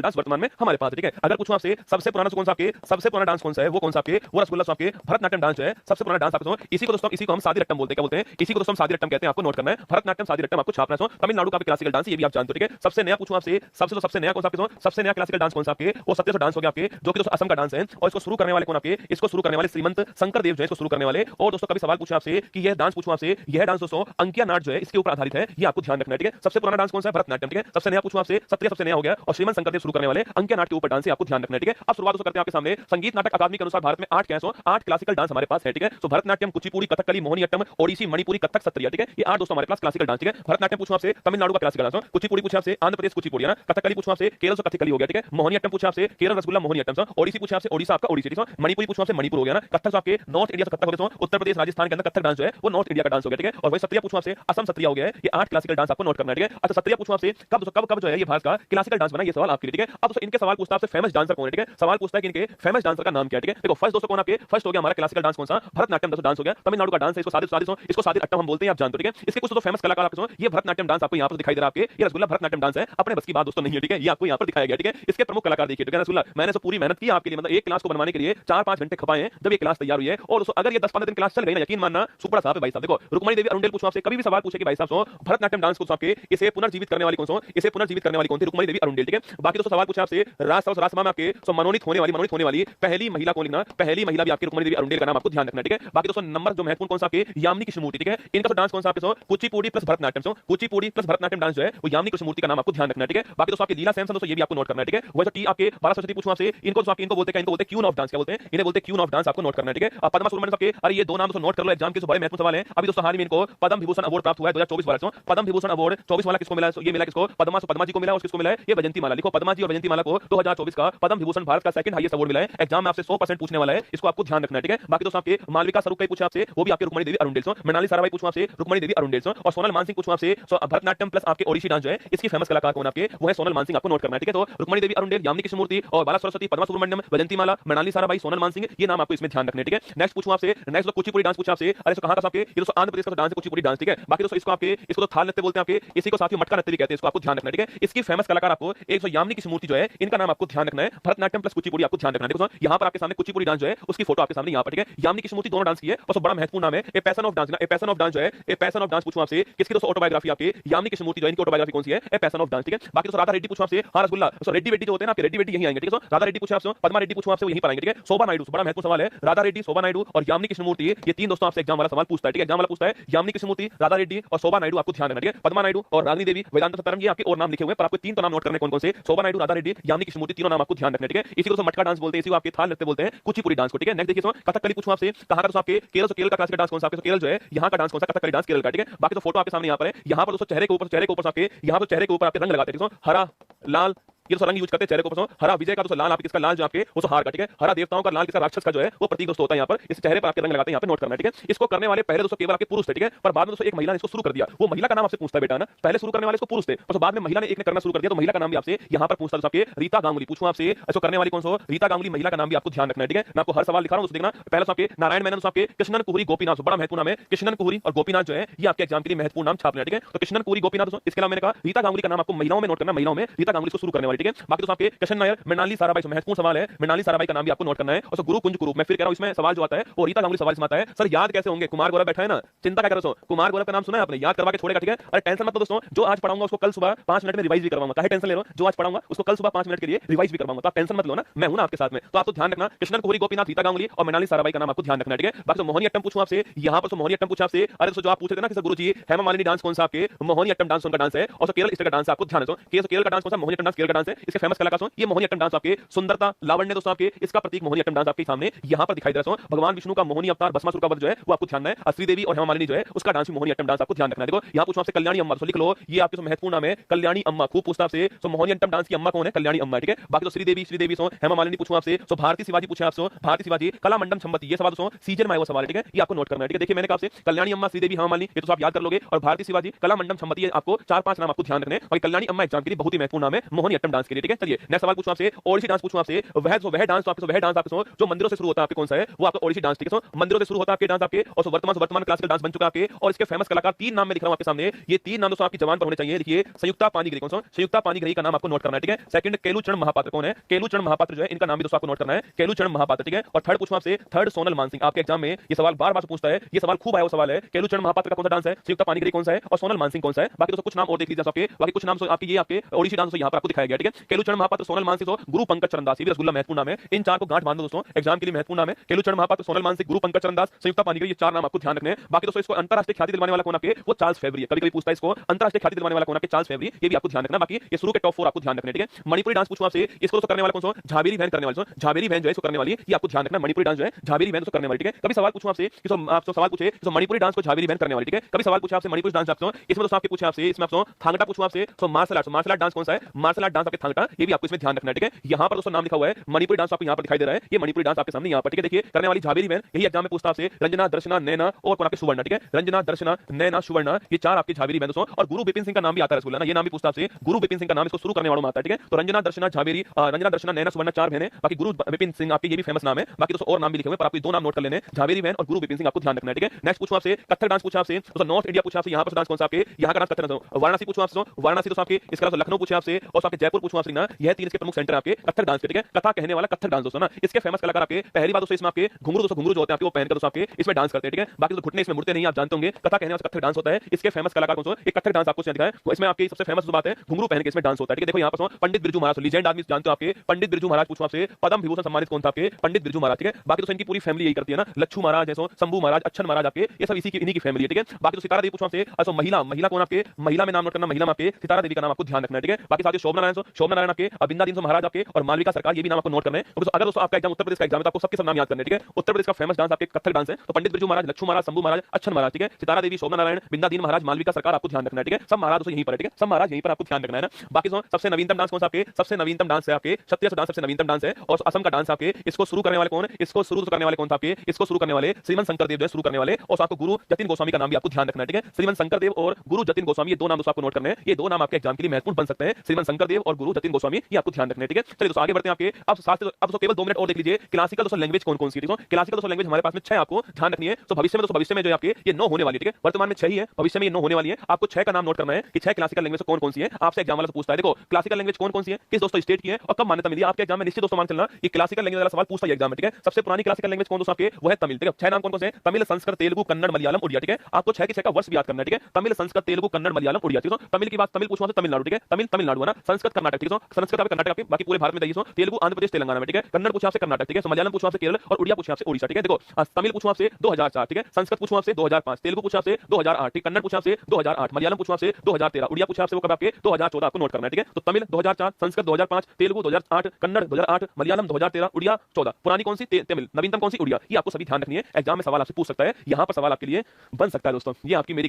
Dance वर्तमान में हमारे पास, ठीक है। अगर पूछूं आपसे सबसे पुराना कौन सा आपके, सबसे पुराना डांस कौन सा है, वो कौन सा आपके, वो रसगुल्ला आपके भरतनाट्यम डांस है, सबसे पुराना डांस आपको। इसी को दोस्तों, इसी को हम सादी रट्टम बोलते हैं। क्या बोलते हैं? इसी को दोस्तों हम सादी रट्टम कहते हैं। आपको नोट करना है, भरतनाट्यम सादी रट्टम आपको छापना है। तमिलनाडु का क्लासिकल डांस, ये भी आप जानते हो, ठीक है। सबसे नया पूछूं आपसे, सबसे नया कौन सा आपके, सबसे नया क्लासिकल डांस कौन सा आपके, वो सत्य डांस हो गया आपके, जो कि असम का डांस है। और इसको शुरू करने वाले कौन आपके, इसको शुरू करने वाले श्रीमंत शंकर देव जो है, इसको शुरू करने वाले। और दोस्तों कभी सवाल पूछा आपसे कि यह डांस, पूछूं आपसे यह डांस दोस्तों अंकिया नाट जो है इसके ऊपर आधारित है, ये आपको ध्यान रखना है, ठीक है। सबसे पुराना डांस कौन सा है? भरतनाट्यम, ठीक है। सबसे नया पूछूं आपसे, सत्य सबसे नया हो गया, और श्रीमंत शंकर देव शुरू करने वाले अंकिया नाट के ऊपर डांस है, आपको ध्यान रखना है, ठीक है। अब शुरुआत करते हैं आपके सामने। संगीत नाटक अकादमी के अनुसार भारत में 8 क्लासिकल डांस हमारे पास है, ठीक है। तो भरतनाट्यम, कुचिपुड़ी, कथकली, मोहिनीअट्टम, ओडिसी, मणिपुरी, कथक, सत्रिया, ठीक है। ये 8 दोस्तों हमारे पास क्लासिकल डांस, ठीक है। भरतनाट्यम पूछूं आपसे तमिलनाडु का क्लासिकल डांस, कुचिपुड़ी पूछा आपसे आंध्र प्रदेश कुचिपुड़ी है ना, कथकली पूछा आपसे केरल से कथकली हो गया, ठीक है। मोहिनीअट्टम पूछा आपसे केरल रसगुल्ला मोहिनीअट्टम, ओडिसी पूछा आपसे ओडिशा आपका ओडिसी, ठीक है। मणिपुरी पूछा आपसे मणिपुर हो गया ना, कथक आपके नॉर्थ इंडिया से कथक हो गया, उत्तर प्रदेश राजस्थान के अंदर कथक डांस जो है वो नॉर्थ इंडिया का डांस हो गया, ठीक है। और वही सत्रिया पूछा आपसे असम सत्रिया हो गया है। ये 8 क्लासिकल डांस आपको नोट करना है, ठीक है। अच्छा सत्रिया पूछा आपसे कब कब कब जो है ये भारत का क्लासिकल डांस बना, ये सवाल आपके लिए, ठीक है। अब इनके सवाल पूछता है आपसे फेमस डांसर कौन है, ठीक है। सवाल पूछता है कि इनके फेमस डांसर का नाम क्या है, ठीक है। देखो फर्स्ट दोस्तों कौन आपके, फर्स्ट हो गया हमारा क्लासिकल डांस कौन सा, भरतनाट्यम दोस्तों डांस हो गया, तमिलनाडु का डांस है, इसको सादी रट्टम हम बोलते हैं, आप जानते हो, ठीक है। इसके कुछ तो फेमस कलाकार आपको, ये भरतनाट्यम डांस आपको यहां पर दिखाई दे रहा है, आपके ये रसगुल्ला भरतनाट्यम डांस है, अपने बस की बात दोस्तों नहीं है, ठीक है। ये आपको यहां पर दिखाया गया, ठीक है। इसके प्रमुख कलाकार देखिए, ठीक है। रसगुल्ला मैंने पूरी मेहनत की आपके लिए, मतलब एक क्लास को बनवाने के लिए 4-5 घंटे खपाए हैं, जब ये क्लास तैयार हुई है। और दोस्तों अगर ये 10-15 दिन क्लास चल गई ना, यकीन मानना सुपड़ा साहब है भाई साहब। देखो रुक्मणी देवी अरुंडेल पूछो आपसे, कभी भी सवाल पूछे कि भाई साहब भरतनाट्यम डांस को आपके इसे पुनर्जीवित करने वाली कौन सी, इसे पुनर्जीवित करने वाली कौन थी, रुक्मणी देवी अरुंडेल, ठीक है। बाकी दोस्तों सवाल पूछा आपसे राजसभा में आपके मनोनीत होने वाली पहली महिला कौन, लिखना पहली महिला भी आपकी रुक्मणी देवी अरुंडेल का नाम आपको ध्यान रखना, ठीक है। बाकी दोस्तों नंबर जो महत्वपूर्ण कौन सा आपके यामिनी कृष्णमूर्ति, ठीक है। इनका तो डांस कौन सा आपके, Kuchipudi plus Bharatanatyam, Kuchipudi plus Bharatanatyam dance जो है वो यामिनी कृष्णमूर्ति का नाम आपको ध्यान रखना है, ठीक है। बाकी दोस्तों आपके लीला सैमसन दोस्तों ये भी आपको नोट करना है, ठीक है। वो जो टी आपके 12 सरस्वती पूछूं आपसे, इनको बोलते हैं क्यून ऑफ डांस, क्या बोलते हैं, इन्हें बोलते हैं क्यून ऑफ डांस, आपको नोट करना है, ठीक है। पद्मा सुब्रमण्यम सबके, अरे ये दो नाम दोस्तों नोट कर लो, एग्जाम के बड़े महत्वपूर्ण सवाल है। अभी दोस्तों हाल ही में इनको पद्म विभूषण अवार्ड प्राप्त हुआ है 2024 वाला, पद्म विभूषण अवार्ड 24 वाला किसको मिला, ये मिला किसको, पद्मा जी को मिला, और किसको मिला है, ये वैजयंती माला। लिखो पद्मा जी और वैजयंती माला को 2024 का पद्म विभूषण भारत का सेकंड हाईएस्ट अवार्ड मिला है। एग्जाम में आपसे 100% पूछने वाला है, इसको आपको ध्यान रखना है, ठीक है। बाकी दोस्तों आपके मालविका स्वरूप पूछा आपसे, वो भी आपके रुक्मणी देवी अरुंडेल, मृणाली साराभाई पूछा आपसे रुक्मणी देवी अरुंडेल, और सोनल मानसिंह पूछा आपसे भरतनाट्यम प्लस आपके ओडिसी डांस जो है इसकी फेमस कलाकार कौन आपके, वो है सोनल मानसिंह, आपको नोट करना है, ठीक है। तो रुक्मणी देवी अरुंडेल, यामिनी कृष्णमूर्ति और बाला सरस्वती, पद्मा सुब्रमण्यम, वैजयंती माला, मृणाली साराभाई, सोनल मानसिंह, ये नाम आपको इसमें ध्यान रखने, ठीक है। नेक्स्ट पूछूं आपसे, नेक्स्ट कुचिपुड़ी डांस पूछा आपसे, अरे कहां का आपके, ये दोस्तों आंध्र प्रदेश का डांस है कुचिपुड़ी डांस, ठीक है। बाकी दोस्तों इसको आपके, इसको तो थाल नृत्य बोलते हैं आपके, इसी को साथियों मटका नृत्य भी कहते हैं, इसको आपको ध्यान रखना, ठीक है। इसकी फेमस कलाकार आपको एक यामिनी कृष्णमूर्ति जो है इनका नाम आपको ध्यान रखना है, भरतनाट्यम प्लस कुचिपुड़ी आपको ध्यान रखना है। देखो यहां पर आपके सामने कुचिपुड़ी डांस जो है उसकी फोटो आपके सामने यहां पर, ठीक है। यामिनी कृष्णमूर्ति दोनों डांस की है, और बड़ा महत्वपूर्ण नाम है a passion of dance, a passion of dance जो है, ए पैशन ऑफ डांस पूछूं आपसे किसकी दोस्तों ऑटोबायोग्राफी आपके यामिनी कृष्णमूर्ति जो है, इनकी ऑटोबायोग्राफी कौन सी है, ए पैशन ऑफ डांस, ठीक है। बाकी दोस्तों राधा रेड्डी पूछूं आपसे, हां रसगुल्ला रेड्डी बेटी जो होते हैं ना आपके, रेड्डी बेटी यही आएंगे, ठीक है। राधा रेड्डी पूछूं आपसे, पद्मा रेड्डी पूछूं आपसे, यही पर आएंगे, ठीक है। शोभा नायडू, बड़ा महत्वपूर्ण सवाल है, राधा रेड्डी, शोभा नायडू और यामिनी कृष्णमूर्ति, ये तीन दोस्तों आपसे एग्जाम वाला सवाल पूछता है, ठीक है। एग्जाम वाला पूछता है यामिनी कृष्णमूर्ति, राधा रेड्डी और शोभा नायडू, आपको ध्यान रखना, ठीक है। पद्मा नायडू और रागिनी देवी, वेदांत सतरंगी आपके और नाम लिखे हुए हैं, पर आपको तीन तो नाम नोट करने कौन कौन से, शोभा नायडू, राधा रेड्डी, यामिनी कृष्णमूर्ति, तीनों नाम आपको ध्यान रखना, ठीक है। इसी को मटका डांस बोलते हैं, इसी को आपके थाल नृत्य बोलते हैं, कुचिपुड़ी डांस को, ठीक है। नेक्स्ट देखिए कथकली पूछूं आपसे, कहां का आपके केरल का क्लासिकल डांस कौन सा आपके, केरल जो है यहां का डांस कौन सा, कथकली डांस केरल का, ठीक है। बाकी तो फोटो आपके सामने यहां पर है, यहां पर दोस्तों चेहरे के ऊपर आपके यहां पर चेहरे के ऊपर आपके रंग लगाते हैं, हरा लाल, ये तो रंग यूज करते हैं चेहरे को ऊपर, हरा विजय का दोस्तों लाल आपके, इसका लाल जो आपके वो हार का, ठीक है। हरा देवताओं का, लाल किसका राक्षस का जो है वो प्रतीक दोस्तों होता है, यहाँ पर इस चेहरे पर आपके रंग लगाते हैं, यहाँ पे नोट करना है, ठीक है। इसको करने वाले पहले दोस्तों केवल आपके पुरुष थे, ठीक है, पर बाद में दोस्तों एक महिला ने इसको शुरू कर दिया, वो महिला का नाम आपसे पूछता है बेटा ना, पहले शुरू करने वाले इसको पुरुष थे, और बाद में महिला ने एक ने करना शुरू कर दिया, तो महिला का नाम भी आपसे यहाँ पर पूछता है आपके रीता गांगुली, पूछूं आपसे इसको करने वाली कौन सा, रीता गांगुली महिला का नाम भी आपको ध्यान रखना है, ठीक है। मैं आपको हर सवाल लिखा रहा हूं, देखना पहले आपके नारायण मेनन, आपके कृष्णन कुहरी गोपीनाथ, बड़ा महत्वपूर्ण नाम है, कृष्णन कुहरी और गोपीनाथ जो है ये आपके एग्जाम के लिए महत्वपूर्ण नाम छापना है, ठीक है। तो कृष्णन कुहरी गोपीनाथ दोस्तों, इसके अलावा मैंने कहा रीता गांगुली का नाम आपको महिलाओं में नोट करना, महिलाओं में रीता गांगुली को शुरू करने वाली, ठीक है। बाकी दोस्तों आपके कृष्ण नायर, मृणाली साराभाई, महत्वपूर्ण सवाल है, मृणाली साराभाई का नाम भी आपको नोट करना है, और गुरु कुंज कुरूप, मैं फिर कह रहा हूं इसमें सवाल जो आता है वो रीता गांगुली सवाल इसमें आता है, सर याद कैसे होंगे, कुमार गौरव बैठा है ना, चिंता क्या कर रहे हो, कुमार गौरव का नाम सुना है आपने, याद करवा के छोड़ेगा, ठीक है। अरे टेंशन मत लो दोस्तों, जो आज पढ़ाऊंगा उसको कल सुबह 5 मिनट में रिवाइज भी करवाऊंगा, काहे टेंशन ले रहे हो, जो आज पढ़ाऊंगा उसको कल सुबह 5 मिनट के लिए रिवाइज भी करवाऊंगा, तो आप टेंशन मत लो ना, मैं हूं ना आपके साथ में। तो आप तो ध्यान रखना, कृष्णन कुहरी गोपीनाथ, रीता गांगुली और मृणाली साराभाई का नाम आपको ध्यान रखना है, ठीक है। बाकी तो मोहिनीअट्टम पूछूं आपसे, यहां पर मोहिनीअट्टम पूछा आपसे, अरे जो आप पूछ रहे थे ना कि गुरुजी हेमा मालिनी डांस कौन सा आपके, मोहिनीअट्टम डांस उनका डांस है, और केरल स्टेट का डांस आपको ध्यान रखो, केरल का डांस कौन सा, मोहिनीअट्टम डांस केरल का डांस है, इसके फेमस कलाकार ये मोहिनीअट्टम डांस आपके सुंदरता लावण्य दोस्तों आपके, इसका प्रतीक मोहिनीअट्टम डांस आपके सामने यहां पर दिखाई दे रहा है। भगवान विष्णु का मोहिनी अवतार भस्मासुर का वध जो है वो आपको ध्यान है, श्रीदेवी और हेमा मालिनी जो है उसका डांस मोहिनीअट्टम डांस आपको ध्यान रखना है। देखो यहां पूछूं आपसे कल्याणी अम्मा, तो लिख लो ये आपके महत्वपूर्ण नाम है कल्याणी अम्मा, खूब पूछता आपसे, तो मोहिनीअट्टम डांस की अम्मा कौन है, कल्याणी अम्मा, ठीक है। बाकी तो श्रीदेवी सो हेमा मालिनी पूछूं आपसे, तो भारती शिवाजी पूछे आपसे, भारती शिवाजी कला मंडम संपत्ति, ये सवाल दोस्तों सीजन में आया हुआ सवाल है, ठीक है, ये आपको नोट करना है, ठीक है। देखिए मैंने कहा आपसे कल्याणी अम्मा, श्रीदेवी, हेमा मालिनी, ये तो आप याद कर लोगे, और भारती शिवाजी कला मंडम संपत्ति, आपको 4-5 नाम आपको ध्यान रखने, और कल्याणी अम्मा एग्जाम के लिए बहुत ही महत्वपूर्ण नाम है, मोहिनीअट्टम भरतनाट्यम डांस के लिए, ठीक है। चलिए नेक्स्ट सवाल पूछूं आपसे, ओडिसी डांस पूछूं आपसे, वह डांस आपके जो मंदिरों से शुरू होता है आपके, कौन सा है वो आपका ओडिसी डांस, ठीक है। मंदिरों से शुरू होता है आपके डांस आपके, और वर्तमान क्लासिकल डांस बन चुका है आपके, और इसके फेमस कलाकार तीन नाम में लिख रहा हूं आपके सामने, ये तीन नाम दोस्तों आपकी जबान पर होने चाहिए। देखिए संयुक्ता पानीग्राही, कौन सा? संयुक्ता पानीग्राही का नाम आपको नोट करना है, ठीक है। सेकंड केलूचरण महापात्र, कौन है? केलूचरण महापात्र जो है, इनका नाम भी दोस्तों आपको नोट करना है, केलूचरण महापात्र, ठीक है। और थर्ड पूछूं आपसे, थर्ड सोनल मानसिंह, आपके एग्जाम में ये सवाल बार बार पूछता है, ये सवाल खूब आया हुआ सवाल है, केलूचरण महापात्र का कौन सा डांस है, संयुक्ता पानीग्राही कौन सा है, और सोनल मानसिंह कौन सा है। बाकी दोस्तों कुछ नाम और देख लीजिए आपके, बाकी कुछ नाम आपके ये आपके ओडिसी डांस यहां पर आपको दिखाया गया, ठीक है। केलूचरण महापात्र, सोनल मानसिंह, गुरु पंकज चरणदास, ये भी रसगुल्ला महत्वपूर्ण नाम है, इन चार को गांठ बांध दो दोस्तों, एग्जाम के लिए महत्वपूर्ण नाम है। केलूचरण महापात्र, सोनल मानसिंह, गुरु पंकज चरणदास, संयुक्ता पानीग्राही, ये चार नाम आपको ध्यान रखने हैं। बाकी दोस्तों इसको अंतरराष्ट्रीय ख्याति दिलवाने वाला कौन आपके, वो चार्ल्स फेवरी है, कभी-कभी पूछता है इसको अंतरराष्ट्रीय ख्याति दिलवाने वाला कौन आपके, चार्ल्स फेवरी, ये भी आपको ध्यान रखना। बाकी ये शुरू के टॉप 4 आपको ध्यान रखना है, ठीक है। मणिपुरी डांस पूछूं आपसे, इसको तो करने वाला कौन सा? झावेरी बहन करने वाली, झावेरी बहन जो है इसको करने वाली, ये आपको ध्यान रखना। मणिपुरी डांस जो है झावेरी बहन तो करने वाली, ठीक है। कभी सवाल पूछूं आपसे कि आपसे सवाल पूछे तो मणिपुरी डांस को झावेरी बहन करने वाली, ठीक है। कभी सवाल पूछा आपसे मणिपुरी डांस आपसे, इसमें दोस्तों आपके पूछे आपसे, इसमें आपसे थांगटा पूछूं आपसे, तो मार्शल आर्ट डांस कौन सा है? मार्शल आर्ट डांस आपके थांगटा, ये भी आपको इसमें ध्यान रखना है, ठीक है। यहां पर दोस्तों नाम लिखा हुआ है, मणिपुरी डांस आपको यहां पर दिखाई दे रहा है, ये मणिपुरी डांस आपके सामने यहां पर, ठीक है। देखिए करने वाली झावेरी बहन, यही एग्जाम में पूछता आपसे, रंजना, दर्शना, नैना और कौन आपके सुवर्णा, ठीक है। रंजना, दर्शना, नैना, सुवर्णा, ये चार आपकी झावेरी बहन दोस्तों। और गुरु बिपिन सिंह का नाम भी आता है रसगुल्ला ना, ये नाम भी पूछता आपसे, गुरु बिपिन सिंह का नाम इसको शुरू करने वालों में आता है, ठीक है। तो रंजना, दर्शना, झावेरी, रंजना, दर्शना, नैना, सुवर्णा, चार बहनें, बाकी गुरु बिपिन सिंह आपके ये भी फेमस नाम है। बाकी दोस्तों और नाम भी लिखे हुए, पर आपको दो नाम नोट कर लेने, झावेरी बहन और गुरु बिपिन सिंह, आपको ध्यान रखना है, ठीक है। नेक्स्ट पूछूं आपसे, कथक डांस पूछा आपसे, दोस्तों नॉर्थ इंडिया पूछा आपसे, यहां पर डांस कौन सा आपके, यहां का डांस कथक डांस। वाराणसी पूछूं आपसे, वाराणसी दोस्तों आपके, इसके अलावा लखनऊ पूछा आपसे, और आपके जयपुर पूछूं आपसे ना, यह तीन इसके प्रमुख सेंटर आपके कथक डांस के, ठीक है। कथा कहने वाला कथक डांस दोस्तों ना, इसके फेमस कलाकार आपके, पहली बात दोस्तों इसमें आपके घुंघरू दोस्तों, घुंघरू जो होते हैं आपके वो पहनकर दोस्तों आपके इसमें डांस करते हैं, ठीक है। बाकी तो घुटने इसमें मुड़ते नहीं, आप जानते होंगे। कथा कहने वाला कथक डांस होता है, इसके फेमस कलाकार कौन सा? एक कथक डांस आपको दिखाया है, इसमें आपकी सबसे फेमस बात है घुंघरू पहन के इसमें डांस होता है, ठीक है। देखो यहाँ पर पंडित बिरजू महाराज, लीजेंड आदमी जानते हो आपके, पंडित बिरजू महाराज पूछूं आपसे, पद्म विभूषण सम्मानित कौन था आपके, पंडित बिरजू महाराज, ठीक है। बाकी तो इनकी पूरी फैमिली यही करती है ना, लच्छू महाराज जैसो, शंभू महाराज, अच्छन महाराज आपके, ये सब इन्हीं की फैमिली है, ठीक है। बाकी तो सितारा देवी पूछूं आपसे, अच्छा महिला कौन आपके, महिला में नाम नोट करना, महिला में आपके सितारा देवी का नाम आपको ध्यान रखना है, ठीक है। बाकी साथ ही शोभना नारायण आपके, अबिंदा दीन महाराज आपके, और मालविका सरकार, ये भी नाम आपको नोट करना है। तो अगर दोस्तों आपका एग्जाम उत्तर प्रदेश का एग्जाम है तो आपको सबके सब नाम याद करने, ठीक है। उत्तर प्रदेश का फेमस डांस आपके कथक डांस है, तो पंडित बिरजू महाराज, लच्छू महाराज, शंभू महाराज, अच्छन महाराज, ठीक है। सितारा देवी, शोभना नारायण, बिंदा दीन महाराज, मालविका सरकार, आपको ध्यान रखना है, ठीक है। सब महाराज दोस्तों यहीं पर है, ठीक है। सब महाराज यहीं पर आपको ध्यान रखना है ना। बाकी सबसे नवीनतम डांस कौन सा आपके, सबसे नवीनतम डांस है आपके क्षत्रिय डांस, सबसे नवीनतम डांस है। और असम का डांस आपके, इसको शुरू करने वाले कौन है, इसको शुरू करने वाले कौन था आपके, इसको शुरू करने वाले श्रीमंत शंकर देव जो है शुरू करने वाले, और आपको गुरु जतिन गोस्वामी का नाम भी आपको ध्यान रखना है, ठीक है। श्रीमंत शंकर देव और गुरु जतिन गोस्वामी, ये दो नाम दोस्तों आपको नोट करने हैं, ये दो नाम आपके एग्जाम के लिए महत्वपूर्ण बन सकते हैं, श्रीमंत शंकर देव और गुरु जतिन गोस्वामी, ये आपको ध्यान रखने हैं, ठीक है। चलिए दोस्तों आगे बढ़ते हैं आपके, अब केवल 2 मिनट और देख लीजिए, क्लासिकल दोस्तों लैंग्वेज कौन-कौन सी है, क्लासिकल दोस्तों लैंग्वेज हमारे पास में 6 आपको ध्यान रखनी है। तो भविष्य में जो आपके ये 9 होने वाली है, ठीक है। वर्तमान में 6 ही है, भविष्य में ये 9 होने वाली है। आपको 6 का नाम नोट करना है कि 6 क्लासिकल लैंग्वेज कौन-कौन सी है, आपसे एग्जाम वाला से पूछता है। देखो क्लासिकल लैंग्वेज कौन-कौन सी है, किस दोस्तों स्टेट की है और कब मान्यता मिली है, आपके एग्जाम में निश्चित दोस्तों मान चलना, ये क्लासिकल लैंग्वेज वाला सवाल पूछता है एग्जाम में, ठीक है। सबसे पुरानी क्लासिकल लैंग्वेज कौन दोस्तों आपके, वो है तमिल, ठीक है। 6 नाम कौन-कौन से हैं, तमिल, संस्कृत, तेलुगु, कन्नड़, मलयालम, उड़िया, ठीक है। आपको 6 की 6 का वर्ष भी याद करना है, ठीक है। तमिल, संस्कृत, तेलुगु, कन्नड़, मलयालम, उड़िया, ठीक है। तमिल की बात, तमिल पूछूं से तमिलनाडु, ठीक है। तमिलनाडु है ना, संस्कृत कर्नाटक, ठीक है। संस्कृत आपके कर्नाटक, बाकी पूरे भारत में दही, तेलुगु आंध्र प्रदेश तेलंगाना में, ठीक है। कन्नड़ पूछा आपसे कर्नाटक, ठीक है। मलयालम पूछा आपसे केरल, और उड़िया पूछा आपसे ओडिशा, ठीक है। देखो तमिल पूछा आपसे 2004, ठीक है। संस्कृत पूछा आपसे 2005, तेलुगु पूछा आपसे 2008, ठीक। कन्नड़ पूछा आपसे 2008, मलयालम पूछा आपसे 2013, उड़िया पूछा आपसे वो कब आपके 2014, आपको नोट करना है, ठीक है। तो तमिल 2004, संस्कृत 2005, तेलुगु 2008, कन्नड़ 2008, मलयालम 2013, उड़िया 14। पुरानी कौन सी, तमिल। नवीनतम कौन सी, उड़िया। ये आपको सभी ध्यान रखनी है, एग्जाम में सवाल आपसे पूछ सकता है, यहां पर सवाल आपके लिए बन सकता है दोस्तों। ये आपकी मेरी